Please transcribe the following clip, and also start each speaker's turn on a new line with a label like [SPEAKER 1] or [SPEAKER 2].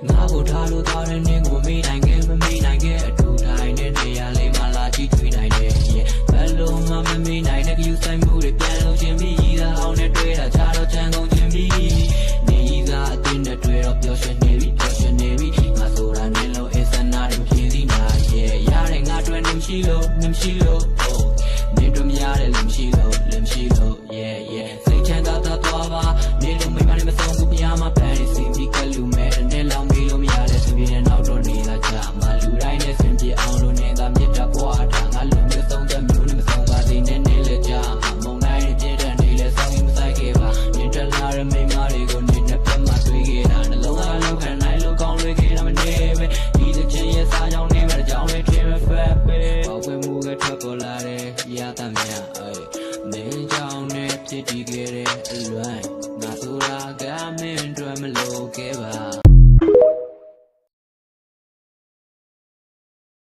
[SPEAKER 1] ငါ့ကိုထားလို့သွားတဲ့နင်းကိုမေးနိုင်ခဲ့မမေးနိုင်ခဲ့အတူတိုင်းနဲ့နေရာလေးမှလာကြည့်တွေ့နိုင်တယ်ဘယ်လိုမှမမေးနိုင်တဲ့ you ဆိုင်မှုတွေပြန်လို့ခြင်းပြီးရအောင်နဲ့တွေ့တာချတော့ချမ်းကုန်ခြင်းပြီး